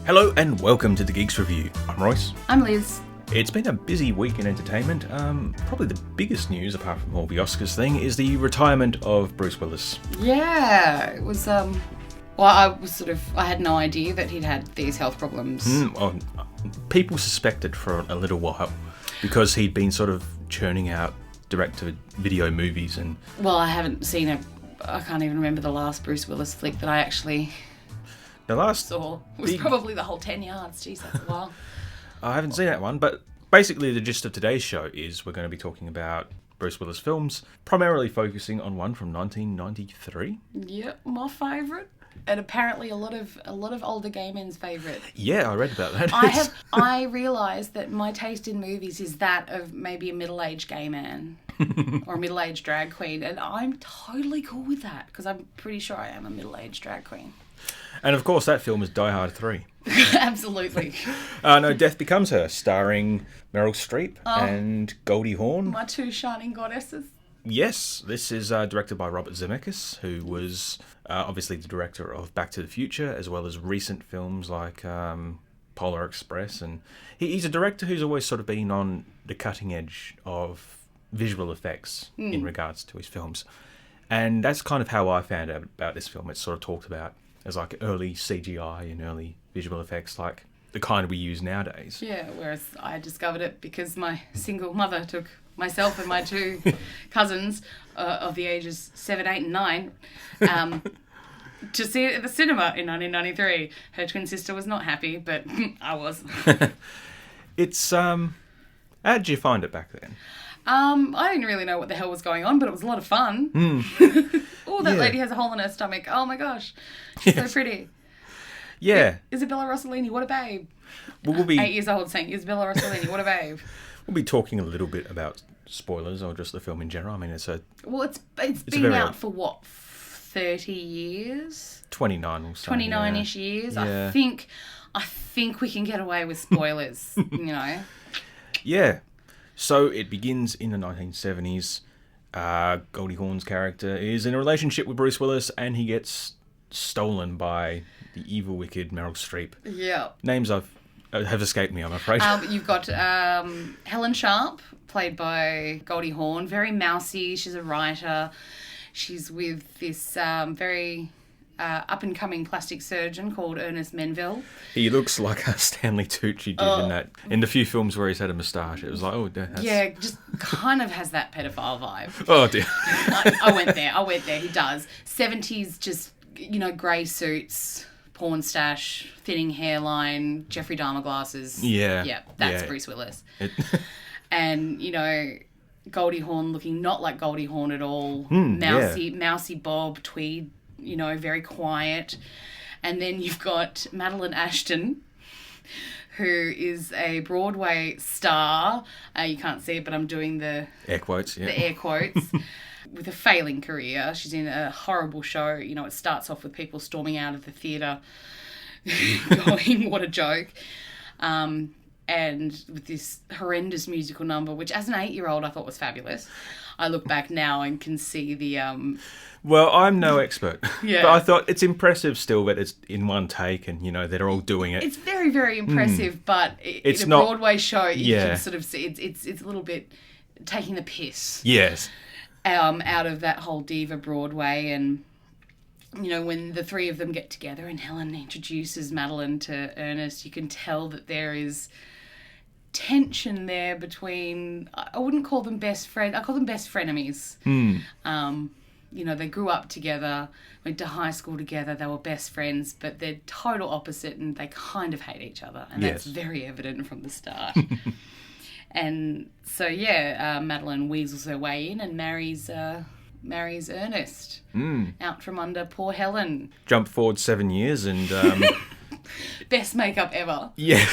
Hello and welcome to the Geeks Review. I'm Royce. I'm Liz. It's been a busy week in entertainment. Probably the biggest news, apart from all the Oscars thing, is the retirement of Bruce Willis. Yeah, it was, I had no idea that he'd had these health problems. People suspected for a little while because he'd been sort of churning out direct-to-video movies and... Well, I haven't seen I can't even remember the last Bruce Willis flick that I actually saw. It was probably the whole 10 yards. Jeez, that's a while. I haven't seen that one, but basically the gist of today's show is we're going to be talking about Bruce Willis films, primarily focusing on one from 1993. Yep, my favourite. And apparently a lot of older gay men's favourite. Yeah, I read about that. I realised that my taste in movies is that of maybe a middle-aged gay man or a middle-aged drag queen, and I'm totally cool with that because I'm pretty sure I am a middle-aged drag queen. And of course that film is Die Hard 3. Absolutely. No, Death Becomes Her, starring Meryl Streep and Goldie Hawn. My two shining goddesses. Yes, this is directed by Robert Zemeckis, who was obviously the director of Back to the Future, as well as recent films like Polar Express. And he's a director who's always sort of been on the cutting edge of visual effects in regards to his films. And that's kind of how I found out about this film. It's sort of talked about as like early CGI and early visual effects, like the kind we use nowadays. Yeah, whereas I discovered it because my single mother took myself and my two cousins of the ages 7, 8 and 9 to see it at the cinema in 1993. Her twin sister was not happy, but I was. It's, how did you find it back then? I didn't really know what the hell was going on, but it was a lot of fun. Oh, that lady has a hole in her stomach. Oh my gosh. She's so pretty. Yeah. Isabella Rossellini, what a babe. We'll be 8 years old saying, Isabella Rossellini, what a babe. We'll be talking a little bit about spoilers or just the film in general. I mean, it's been out for what, 30 years? 29 or so. 29-ish years. Yeah. I think we can get away with spoilers, you know. Yeah. So it begins in the 1970s. Goldie Hawn's character is in a relationship with Bruce Willis and he gets stolen by the evil, wicked Meryl Streep. Yeah. Names have escaped me, I'm afraid. You've got Helen Sharp, played by Goldie Hawn. Very mousy. She's a writer. She's with this very up-and-coming plastic surgeon called Ernest Menville. He looks like a Stanley Tucci did in the few films where he's had a moustache. It was like, that's... Yeah, just kind of has that pedophile vibe. Oh, dear. I went there. He does. 70s, just, grey suits, porn stash, thinning hairline, Jeffrey Dahmer glasses. Yeah. Yeah, that's Bruce Willis. And, Goldie Hawn looking not like Goldie Hawn at all. Mousy bob, tweed, very quiet. And then you've got Madeline Ashton, who is a Broadway star. You can't see it, but I'm doing the air quotes, yeah. The air quotes. With a failing career. She's in a horrible show. It starts off with people storming out of the theatre going, what a joke. And with this horrendous musical number, which as an 8-year-old I thought was fabulous. I look back now and can see the... Well, I'm no expert. Yeah. But I thought it's impressive still that it's in one take and, they're all doing it. It's very, very impressive, but it's in a not, Broadway show, you can sort of see it's a little bit taking the piss. Yes. Out of that whole diva Broadway, and when the three of them get together and Helen introduces Madeline to Ernest, you can tell that there is tension there between, I wouldn't call them best friends, I call them best frenemies. They grew up together, went to high school together, they were best friends, but they're total opposite and they kind of hate each other, and that's very evident from the start. And so, Madeline weasels her way in and marries Ernest out from under poor Helen. Jump forward 7 years and... Best makeup ever. Yeah.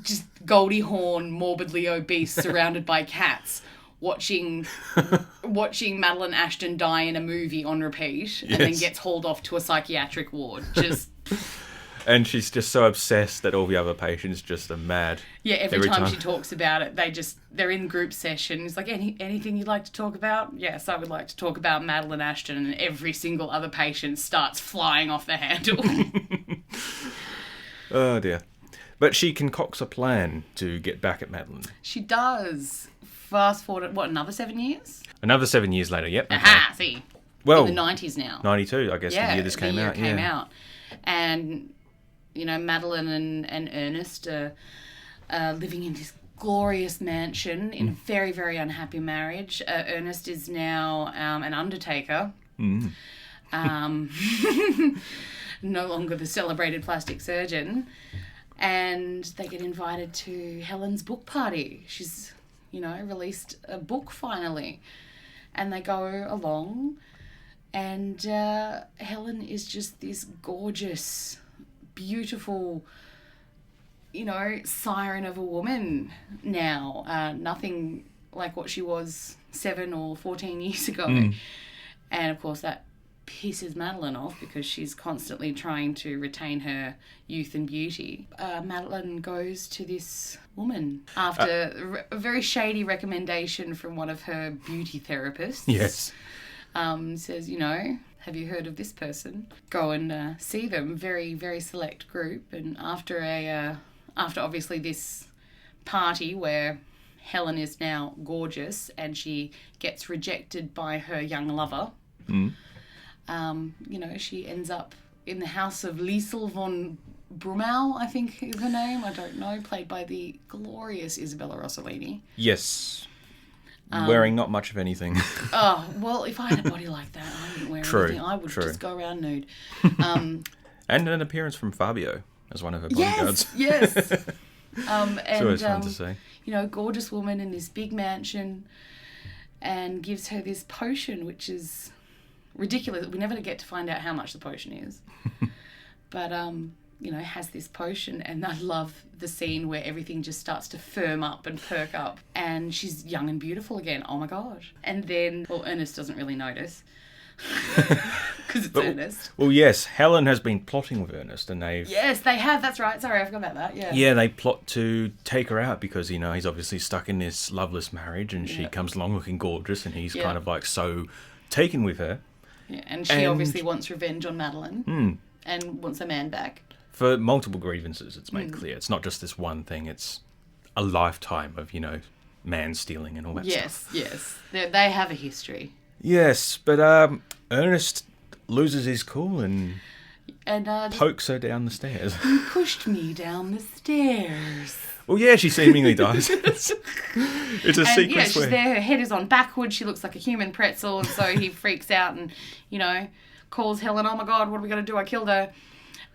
Just Goldie Hawn, morbidly obese, surrounded by cats, watching Madeline Ashton die in a movie on repeat, and then gets hauled off to a psychiatric ward. Just... And she's just so obsessed that all the other patients just are mad. Yeah, every time she talks about it, they're in group session. It's like, anything you'd like to talk about? Yes, I would like to talk about Madeline Ashton, and every single other patient starts flying off the handle. Oh dear. But she concocts a plan to get back at Madeline. She does. Fast forward, what, another 7 years? Another 7 years later, yep. Aha, see. Well, in the 90s now. 92, I guess, the year this came out. Came out. And, Madeline and Ernest are living in this glorious mansion in a very, very unhappy marriage. Ernest is now an undertaker. Mm. No longer the celebrated plastic surgeon. And they get invited to Helen's book party. She's, released a book finally. And they go along. And Helen is just this gorgeous, beautiful, siren of a woman now. Nothing like what she was 7 or 14 years ago. Mm. And, of course, that pisses Madeline off because she's constantly trying to retain her youth and beauty. Madeline goes to this woman after a very shady recommendation from one of her beauty therapists. Yes. Says, have you heard of this person? Go and see them. Very, very select group. And after obviously this party where Helen is now gorgeous and she gets rejected by her young lover, she ends up in the house of Liesel von Brumau, I think is her name. I don't know. Played by the glorious Isabella Rossellini. Yes. Wearing not much of anything. Oh, well, if I had a body like that, I wouldn't wear anything. I would just go around nude. And an appearance from Fabio as one of her bodyguards. Yes. It's always fun to see. Gorgeous woman in this big mansion and gives her this potion, which is ridiculous. We never get to find out how much the potion is. But, has this potion, and I love the scene where everything just starts to firm up and perk up, and she's young and beautiful again. Oh my gosh. And then, Ernest doesn't really notice because it's Ernest. Well, yes, Helen has been plotting with Ernest, and they've... Yes, they have, that's right. Sorry, I forgot about that, yeah. Yeah, they plot to take her out because, he's obviously stuck in this loveless marriage, and she comes along looking gorgeous, and he's kind of like so taken with her. Yeah, and she obviously wants revenge on Madeline and wants a man back. For multiple grievances, it's made clear. It's not just this one thing. It's a lifetime of, man stealing and all that stuff. Yes. They have a history. Yes, but Ernest loses his cool and pokes her down the stairs. You pushed me down the stairs. Well, yeah, she seemingly does. It's a sequence she's where... there. Her head is on backwards. She looks like a human pretzel, and so he freaks out and, calls Helen, oh my God, what are we going to do? I killed her.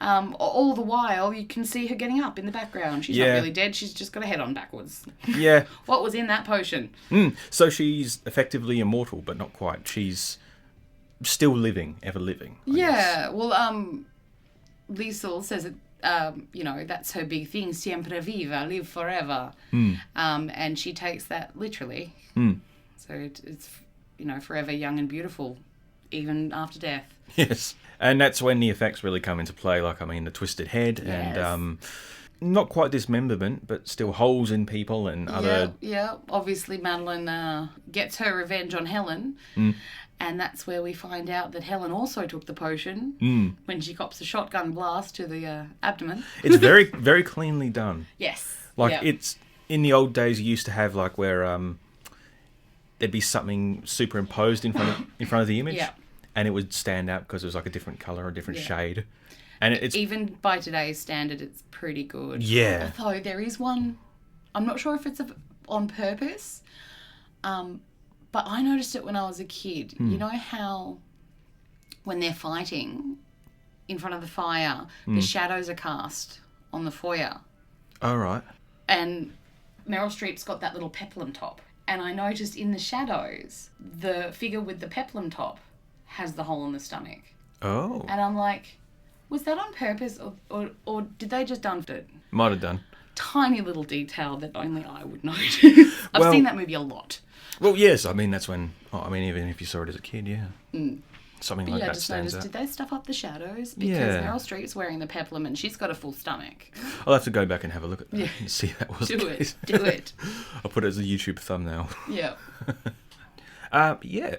All the while, you can see her getting up in the background. She's not really dead. She's just got her head on backwards. Yeah. What was in that potion? So she's effectively immortal, but not quite. She's still living, ever living. I guess. Well, Liesel says that, that's her big thing, siempre viva, live forever. And she takes that literally. So it's, forever young and beautiful, even after death. Yes. And that's when the effects really come into play, the twisted head and not quite dismemberment, but still holes in people and other... Yeah. Obviously, Madeline gets her revenge on Helen, and that's where we find out that Helen also took the potion when she cops a shotgun blast to the abdomen. It's very, very cleanly done. Yes. It's... In the old days, you used to have, where there'd be something superimposed in front of the image. Yeah. And it would stand out because it was a different colour, a different shade. And it's... Even by today's standard, it's pretty good. Yeah. Although there is one... I'm not sure if it's on purpose, but I noticed it when I was a kid. You know how when they're fighting in front of the fire, the shadows are cast on the foyer? Oh, right. And Meryl Streep's got that little peplum top. And I noticed in the shadows, the figure with the peplum top has the hole in the stomach. Oh. And I'm like, was that on purpose or did they just done it? Might have done. Tiny little detail that only I would notice. I've seen that movie a lot. Well, yes. That's when... even if you saw it as a kid, yeah. Something like that stands out. Did they stuff up the shadows? Because Meryl Streep's wearing the peplum and she's got a full stomach. I'll have to go back and have a look at that and see if that was Do it. I'll put it as a YouTube thumbnail. Yeah. Yeah.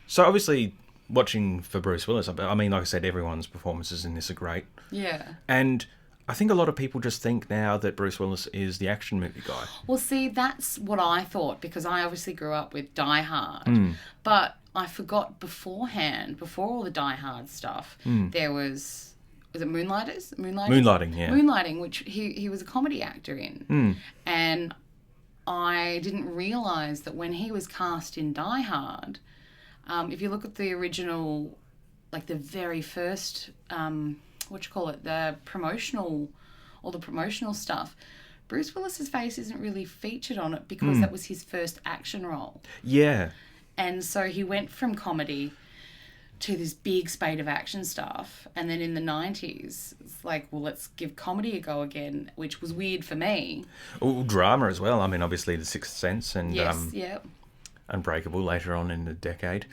So obviously... Watching for Bruce Willis, like I said, everyone's performances in this are great. Yeah. And I think a lot of people just think now that Bruce Willis is the action movie guy. Well, see, that's what I thought, because I obviously grew up with Die Hard. But I forgot beforehand, before all the Die Hard stuff, there was it Moonlighters? Moonlighting, yeah. Moonlighting, which he was a comedy actor in. And I didn't realise that when he was cast in Die Hard, if you look at the original, like the very first, the promotional stuff, Bruce Willis's face isn't really featured on it because that was his first action role. Yeah. And so he went from comedy to this big spate of action stuff. And then in the 90s, it's like, well, let's give comedy a go again, which was weird for me. Oh, drama as well. I mean, obviously The Sixth Sense and Unbreakable later on in the decade.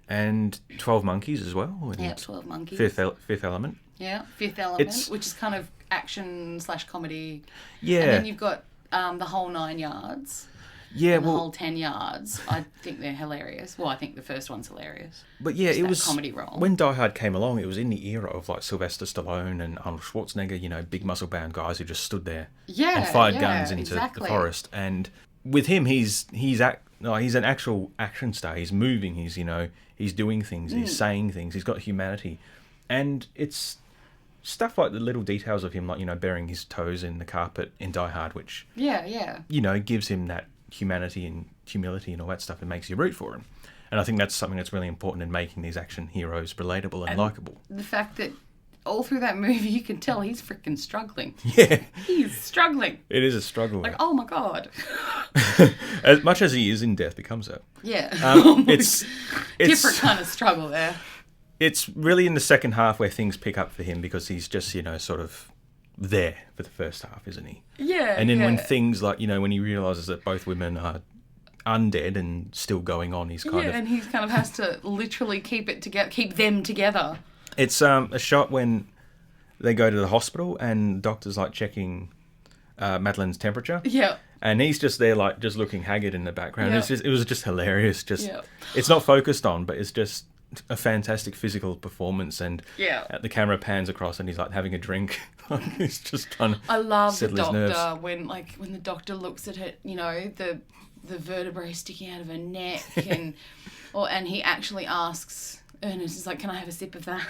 And 12 Monkeys as well. Yeah, 12 Monkeys. Fifth Element. Yeah, Fifth Element, which is kind of action/comedy. Yeah. And then you've got The Whole 9 Yards. Yeah, and The Whole 10 Yards. I think they're hilarious. Well, I think the first one's hilarious. But yeah, it was comedy role. When Die Hard came along, it was in the era of like Sylvester Stallone and Arnold Schwarzenegger, big muscle-bound guys who just stood there and fired guns into the forest. And with him, he's an actual action star. He's moving. He's doing things. He's saying things. He's got humanity, and it's stuff like the little details of him, like burying his toes in the carpet in Die Hard, which gives him that humanity and humility and all that stuff, and makes you root for him. And I think that's something that's really important in making these action heroes relatable and likable. The fact that all through that movie you can tell he's freaking struggling. Yeah. He's struggling. It is a struggle. Like, oh my God. As much as he is in Death Becomes Her. Yeah. It's different kind of struggle there. It's really in the second half where things pick up for him, because he's just, sort of there for the first half, isn't he? Yeah. And then when things like, when he realises that both women are undead and still going on, he's kind of... and he kind of has to literally keep them together. It's a shot when they go to the hospital and the doctor's like checking Madeline's temperature. Yeah. And he's just there, like, just looking haggard in the background. Yeah. It was just hilarious. It's not focused on, but it's just a fantastic physical performance. And the camera pans across and he's like having a drink. He's just trying to I love the settle his doctor nerves. when the doctor looks at it, the vertebrae sticking out of her neck, and he actually asks Ernest, is like, can I have a sip of that?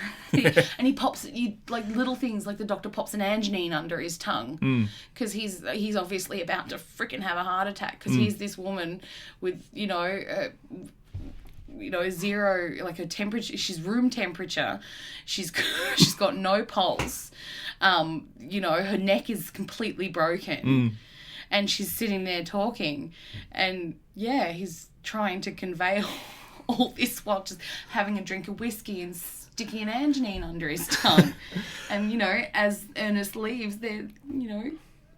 And he pops little things, like the doctor pops an Angenine under his tongue, because he's obviously about to freaking have a heart attack, because he's this woman with zero, like her temperature, she's room temperature, she's got no pulse, her neck is completely broken, and she's sitting there talking, and he's trying to convey all this while just having a drink of whiskey and sticking an Angenine under his tongue. And, as Ernest leaves, there,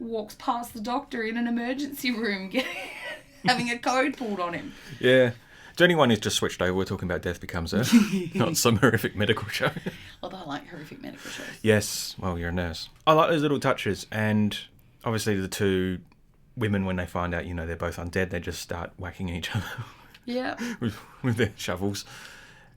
walks past the doctor in an emergency room having a code pulled on him. Yeah. To anyone who's just switched over, we're talking about Death Becomes Her, not some horrific medical show. Although I like horrific medical shows. Yes, well, you're a nurse. I like those little touches, and obviously the two women, when they find out, they're both undead, they just start whacking each other. Yeah. with their shovels.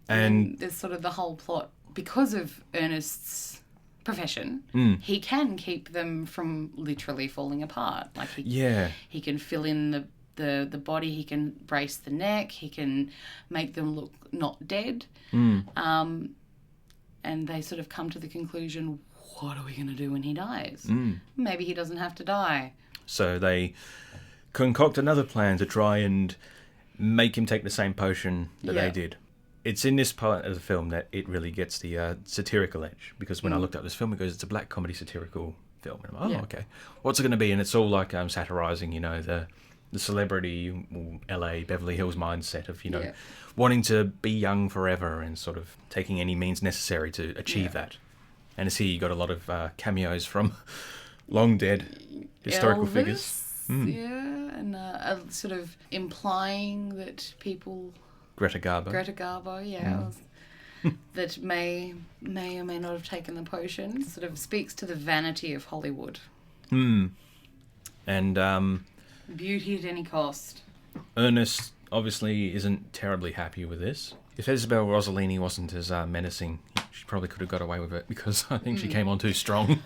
And there's sort of the whole plot, because of Ernest's profession, he can keep them from literally falling apart. Like he can fill in the body, he can brace the neck, he can make them look not dead. And they sort of come to the conclusion, what are we going to do when he dies? Maybe he doesn't have to die. So they concoct another plan to try and make him take the same potion that they did. It's in this part of the film that it really gets the satirical edge, because when I looked up this film, it goes, it's a black comedy satirical film. And I'm like, okay, what's it going to be? And it's all like satirising, the celebrity LA Beverly Hills mindset of, wanting to be young forever and sort of taking any means necessary to achieve that. And it's here you got a lot of cameos from long dead historical figures. Yeah, and sort of implying that people... Greta Garbo, that may or may not have taken the potion. Sort of speaks to the vanity of Hollywood. And... beauty at any cost. Ernest obviously isn't terribly happy with this. If Isabel Rossellini wasn't as menacing, she probably could have got away with it, because I think she came on too strong.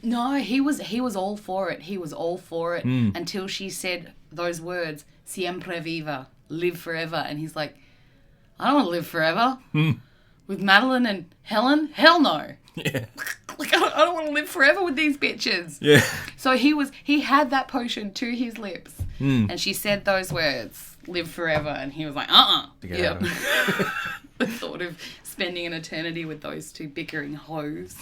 No, he was all for it. He was all for it until she said those words, "Siempre viva," live forever. And he's like, I don't want to live forever. With Madeline and Helen? Hell no. Yeah. Like, I don't want to live forever with these bitches. Yeah. So he had that potion to his lips. And she said those words, live forever. And he was like, Yep. The thought of spending an eternity with those two bickering hoes.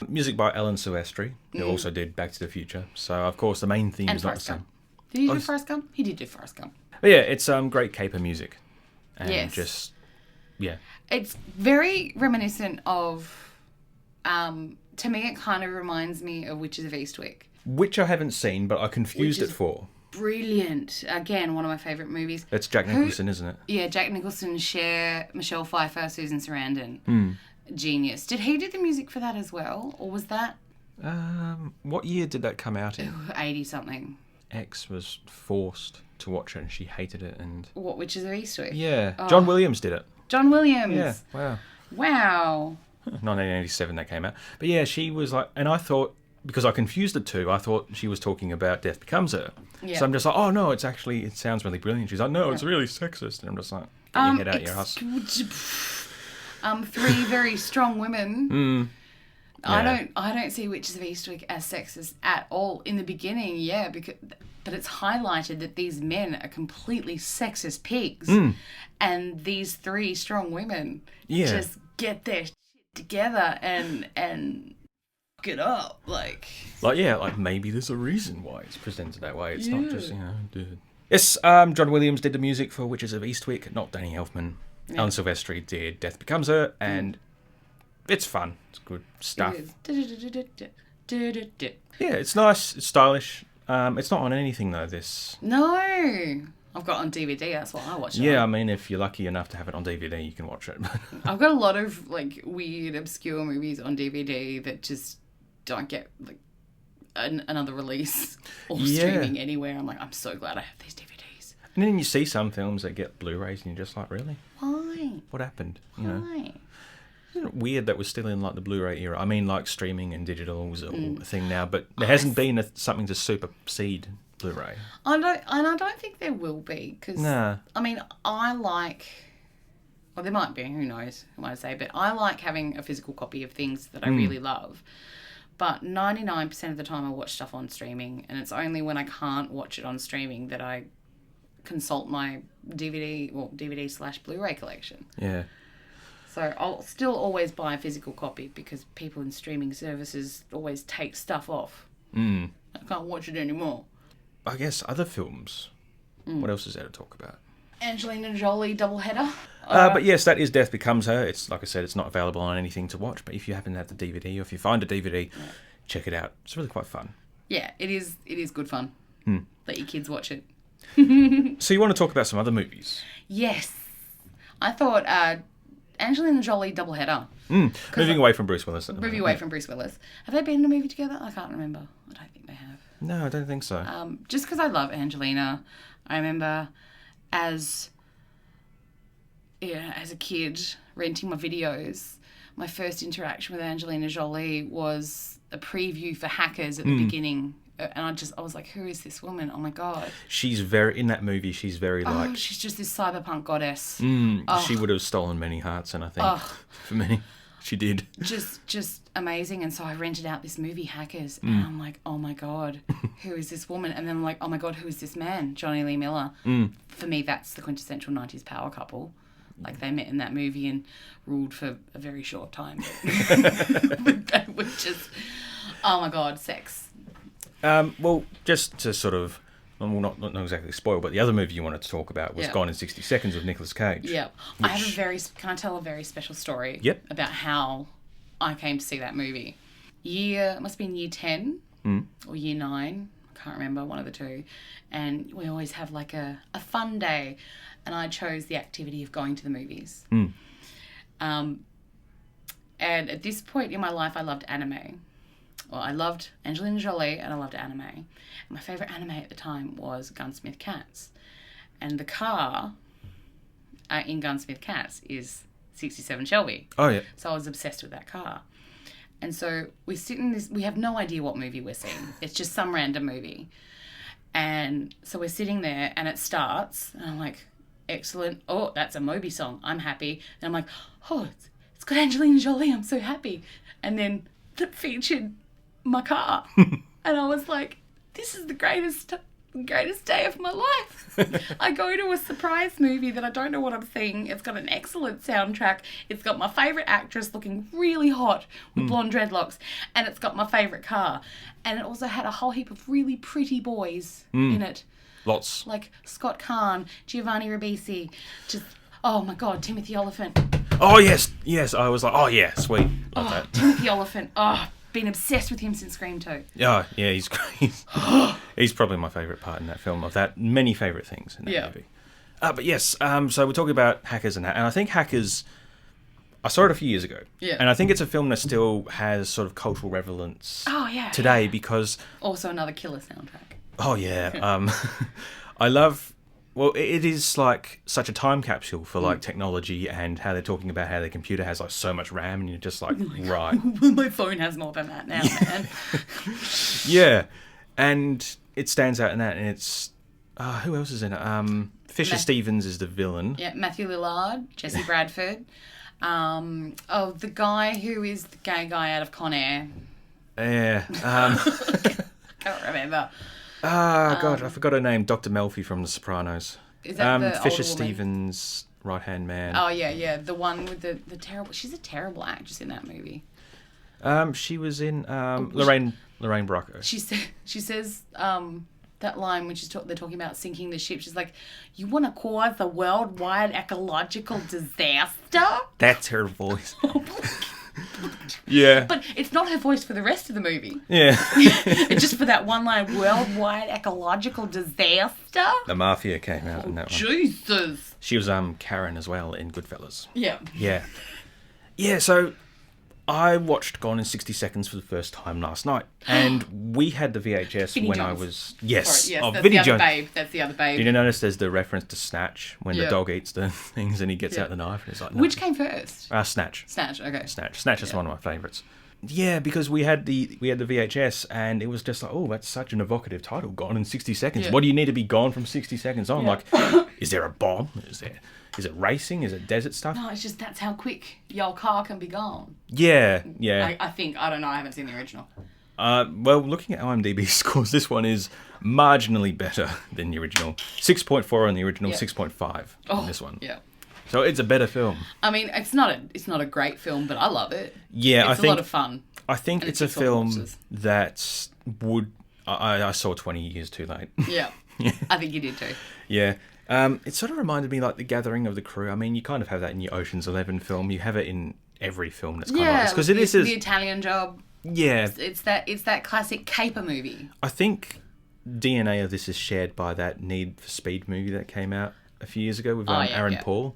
Music by Alan Silvestri, who also did Back to the Future. So, of course, the main theme And is not the Forrest same. Gump. Did he do Forrest Gump? He did do Forrest Gump. But yeah, it's great caper music. And Yes. just, yeah. It's very reminiscent of, to me, it kind of reminds me of Witches of Eastwick. Which I haven't seen, but I confused it for. Brilliant. Again, one of my favourite movies. It's Jack Nicholson, isn't it? Yeah, Jack Nicholson, Cher, Michelle Pfeiffer, Susan Sarandon. Genius. Did he do the music for that as well? Or was that What year did that come out in? 80-something? Ex was forced to watch it and she hated it. And What, Witches of Eastwick? yeah, John Williams did it. John Williams. Yeah, wow. Wow. 1987 that came out. But yeah, she was like, and I thought, because I confused the two, I thought she was talking about Death Becomes Her. Yeah. So I'm just like, oh no, it sounds really brilliant. She's like, no, it's really sexist. And I'm just like, get your head out your ass. Three very strong women. Yeah. I don't see Witches of Eastwick as sexist at all. In the beginning, yeah, but it's highlighted that these men are completely sexist pigs, and these three strong women just get their shit together and get up, like maybe there's a reason why it's presented that way. It's not just, dude. Yes, John Williams did the music for Witches of Eastwick, not Danny Elfman. Yeah. Alan Silvestri did Death Becomes Her, and it's fun. It's good stuff. It is. Yeah, it's nice. It's stylish. It's not on anything though. No, I've got it on DVD. That's what I watch. Yeah, I mean, if you're lucky enough to have it on DVD, you can watch it. I've got a lot of like weird, obscure movies on DVD that just don't get like another release or streaming anywhere. I'm like, I'm so glad I have these DVDs. And then you see some films that get Blu-rays, and you're just like, really? Why? What happened? Why? Isn't it weird that we're still in like the Blu-ray era? I mean, like streaming and digital is all a thing now, but there hasn't been something to supersede Blu-ray. I don't think there will be because Nah. I mean, I like. Well, there might be. Who knows? I might say, but I like having a physical copy of things that I really love. But 99% of the time, I watch stuff on streaming, and it's only when I can't watch it on streaming that I consult my DVD/Blu-ray collection. Yeah. So I'll still always buy a physical copy because people in streaming services always take stuff off. I can't watch it anymore. I guess other films. What else is there to talk about? Angelina Jolie doubleheader. But yes, that is Death Becomes Her. It's like I said, it's not available on anything to watch. But if you happen to have the DVD, or if you find a DVD, check it out. It's really quite fun. Yeah, it is. It is good fun. Let your kids watch it. So you want to talk about some other movies? Yes, I thought Angelina Jolie doubleheader. Moving away from Bruce Willis. Moving away from Bruce Willis. Have they been in a movie together? I can't remember. I don't think they have. No, I don't think so. Just because I love Angelina, I remember as a kid renting my videos, my first interaction with Angelina Jolie was a preview for Hackers at the beginning, and I was like, who is this woman? Oh my god, She's very in that movie. She's very like she's just this cyberpunk goddess. she would have stolen many hearts, and I think for many, she did. Just amazing. And so I rented out this movie Hackers, and I'm like, oh my god, who is this woman? And then I'm like, oh my god, who is this man? Johnny Lee Miller. For me, that's the quintessential 90s power couple. Like, they met in that movie and ruled for a very short time. But they were just, oh my god, sex. Well, just to sort of, well, not exactly spoil, but the other movie you wanted to talk about was Gone in 60 Seconds with Nicolas Cage. Yeah. I have can I tell a very special story about how I came to see that movie. It must have been year 10 or year 9. I can't remember, one of the two. And we always have like a fun day. And I chose the activity of going to the movies. And at this point in my life, I loved anime. Well, I loved Angelina Jolie and I loved anime. And my favourite anime at the time was Gunsmith Cats. And the car in Gunsmith Cats is 67 Shelby. Oh, yeah. So I was obsessed with that car. And so we sit in this, we have no idea what movie we're seeing. It's just some random movie. And so we're sitting there and it starts and I'm like, excellent. Oh, that's a Moby song. I'm happy. And I'm like, oh, it's got Angelina Jolie. I'm so happy. And then it featured my car. And I was like, this is the greatest day of my life. I go to a surprise movie that I don't know what I'm seeing. It's got an excellent soundtrack. It's got my favourite actress looking really hot with blonde dreadlocks. And it's got my favourite car. And it also had a whole heap of really pretty boys in it. Lots. Like Scott Kahn, Giovanni Ribisi, just, oh my God, Timothy Oliphant. Oh, yes. Yes. I was like, oh, yeah, sweet. Love that. Timothy Oliphant. Oh, been obsessed with him since Scream 2. Yeah, he's great. He's probably my favourite part in that film. Of that, many favourite things in that movie. But yes, so we're talking about Hackers and I think Hackers, I saw it a few years ago. Yeah. And I think it's a film that still has sort of cultural relevance today because... Also another killer soundtrack. Oh, yeah. I love... Well, it is like such a time capsule for like technology and how they're talking about how their computer has like so much RAM and you're just like, right. My phone has more than that now, man. Yeah. And it stands out in that and it's... who else is in it? Fisher Stevens is the villain. Yeah, Matthew Lillard, Jesse Bradford. The guy who is the gay guy out of Con Air. Yeah. Can't remember. God, I forgot her name. Dr. Melfi from The Sopranos. Is that the Fisher older woman? Stevens' right-hand man. Oh, yeah. The one with the terrible... She's a terrible actress in that movie. She was in Lorraine Bracco. She says that line when they're talking about sinking the ship. She's like, "You want to cause a worldwide ecological disaster?" That's her voice. Yeah. But it's not her voice for the rest of the movie. Yeah. It's just for that one line, worldwide ecological disaster. The Mafia came out in that one. Jesus. She was Karen as well in Goodfellas. Yeah. Yeah. Yeah, so I watched Gone in 60 Seconds for the first time last night. And we had the VHS Vinnie when Jones. I was... Yes. Sorry, yes, oh, that's Vinnie the other Jones. babe. That's the other babe. Did you notice there's the reference to Snatch when the Yeah. dog eats the things and he gets Yeah. out the knife and he's like, no. Which came first? Snatch. Snatch, okay. Snatch is one of my favourites. Yeah, because we had the VHS and it was just like, oh, that's such an evocative title, Gone in 60 Seconds. Yeah. What do you need to be gone from 60 seconds on? Yeah. Like, is there a bomb? Is it racing? Is it desert stuff? No, it's just that's how quick your car can be gone. Yeah. I think. I don't know. I haven't seen the original. Well, looking at IMDb scores, this one is marginally better than the original. 6.4 on the original, Yeah. 6.5 on this one. Yeah. So it's a better film. I mean, it's not a great film, but I love it. Yeah, It's a lot of fun. I think And it's a it's all film watches. that would... I saw 20 years too late. Yeah. I think you did too. Yeah. It sort of reminded me like The Gathering of the Crew. I mean, you kind of have that in your Ocean's 11 film. You have it in every film that's kind of like this. Because it is... the Italian Job. Yeah. It's that classic caper movie. I think DNA of this is shared by that Need for Speed movie that came out a few years ago with Aaron Paul.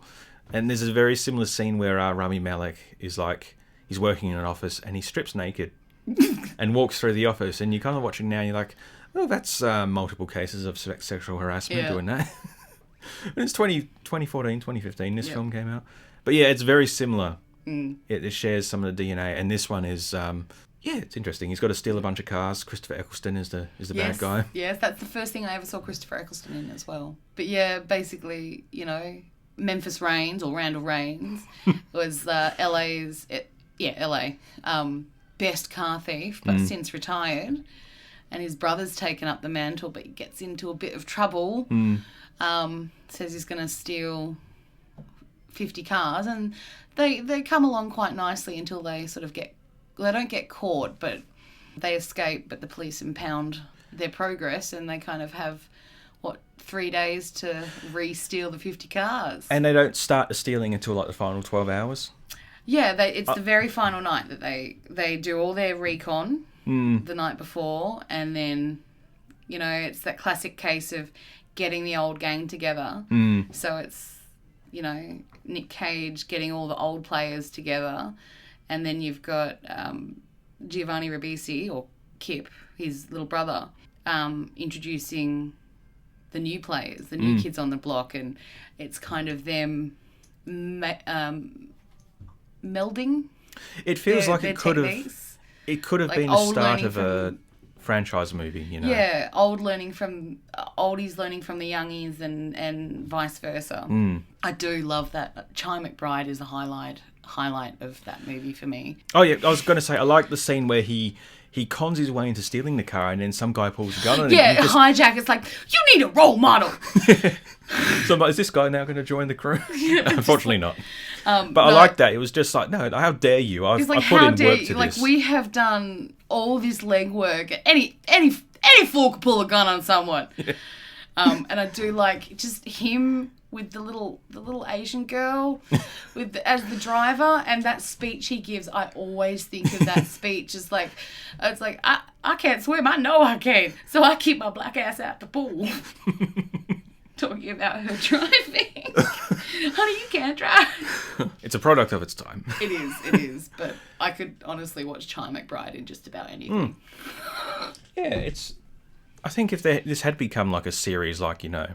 And there's a very similar scene where Rami Malek is like, he's working in an office and he strips naked and walks through the office. And you're kind of watching now and you're like, oh, that's multiple cases of sexual harassment doing that. And it's 2014, 2015, this film came out. But yeah, it's very similar. It shares some of the DNA. And this one is... it's interesting. He's got to steal a bunch of cars. Christopher Eccleston is the bad guy. Yes, that's the first thing I ever saw Christopher Eccleston in as well. But yeah, basically, Memphis Reigns or Randall Reigns was LA's best car thief, but since retired. And his brother's taken up the mantle, but he gets into a bit of trouble. Says he's going to steal 50 cars, and they come along quite nicely until they sort of they don't get caught, but they escape, but the police impound their progress and they kind of have 3 days to re-steal the 50 cars. And they don't start the stealing until like the final 12 hours? Yeah, it's the very final night that they do all their recon the night before, and then, it's that classic case of getting the old gang together. So it's, Nick Cage getting all the old players together, and then you've got Giovanni Ribisi, or Kip, his little brother, introducing the new players, the new kids on the block, and it's kind of them melding. It feels like their it could have... techniques. It could have Like been the old start learning of a franchise movie, you know. Yeah, oldies learning from the youngies and vice versa. I do love that. Chi McBride is the highlight of that movie for me. Oh yeah, I was going to say I like the scene where he cons his way into stealing the car, and then some guy pulls a gun on him. Yeah, and he just, hijack. It's like, you need a role model. so I'm like, is this guy now going to join the crew? Unfortunately not. But no, I like that. It was just like, no, how dare you? I It's like, put how in dare work you? to Like, this. we have done all this legwork. Any fool could pull a gun on someone. And I do like just him with the little Asian girl as the driver, and that speech he gives. I always think of that speech as like, it's like, I can't swim. I know I can, so I keep my black ass out the pool. Talking about her driving. Honey, you can't drive. It's a product of its time. It is. But I could honestly watch Chi McBride in just about anything. Yeah, it's. I think if this had become like a series, like, you know,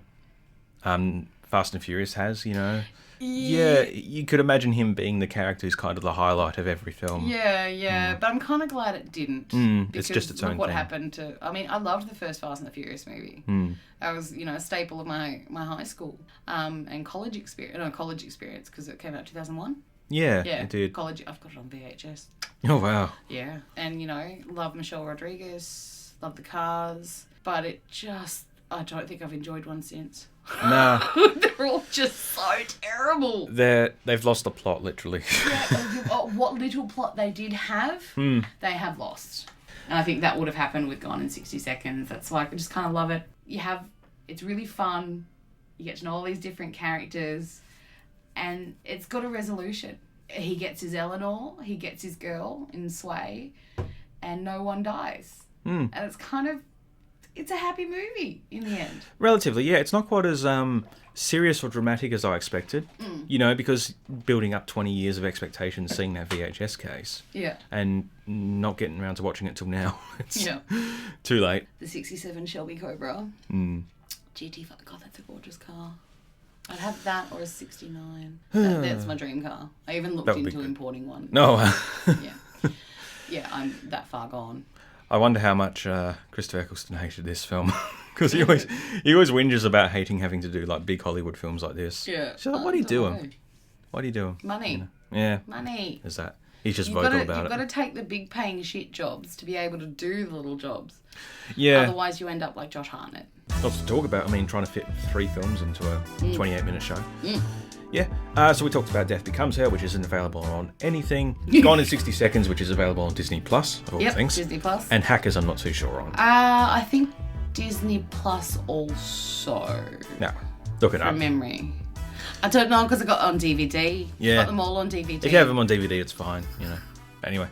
Fast and Furious has, you know. Yeah, you could imagine him being the character who's kind of the highlight of every film. Yeah. But I'm kind of glad it didn't. It's just its own look what thing. happened to... I mean, I loved the first Fast and the Furious movie. That was, you know, a staple of my high school and college experience. No, college experience, because it came out 2001. Yeah, Yeah, it did. college. I've got it on VHS. Oh, wow. Yeah. And, you know, love Michelle Rodriguez, love the cars, but it just... I don't think I've enjoyed one since. Nah. They're all just so terrible. They've lost the plot, literally. What little plot they did have, they have lost. And I think that would have happened with Gone in 60 Seconds. That's why I just kind of love it. It's really fun. You get to know all these different characters, and it's got a resolution. He gets his Eleanor, he gets his girl in Sway, and no one dies. And it's a happy movie in the end. Relatively, yeah. It's not quite as serious or dramatic as I expected, you know, because building up 20 years of expectations, seeing that VHS case, and not getting around to watching it till now. It's too late. The 67 Shelby Cobra. GT5. God, that's a gorgeous car. I'd have that or a 69. That's my dream car. I even looked into importing one. No. Yeah, I'm that far gone. I wonder how much Christopher Eccleston hated this film, because he always whinges about hating having to do like big Hollywood films like this. Yeah. So like, what are you doing? What are you doing? Money. You know? Yeah. Money. There's that. He's just vocal about it. You've got to take the big paying shit jobs to be able to do the little jobs. Yeah. Otherwise, you end up like Josh Hartnett. Lots to talk about. I mean, trying to fit 3 films into a 28-minute show. Yeah. So we talked about Death Becomes Her, which isn't available on anything. Gone in 60 Seconds, which is available on Disney Plus, of all things. Disney Plus. And Hackers, I'm not too sure on. I think Disney Plus also. No. Look it up. From memory. I don't know, because I got it on DVD. Yeah. Got them all on DVD. If you have them on DVD, it's fine, you know. Anyway,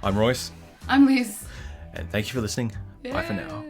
I'm Royce. I'm Liz. And thank you for listening. Bye for now.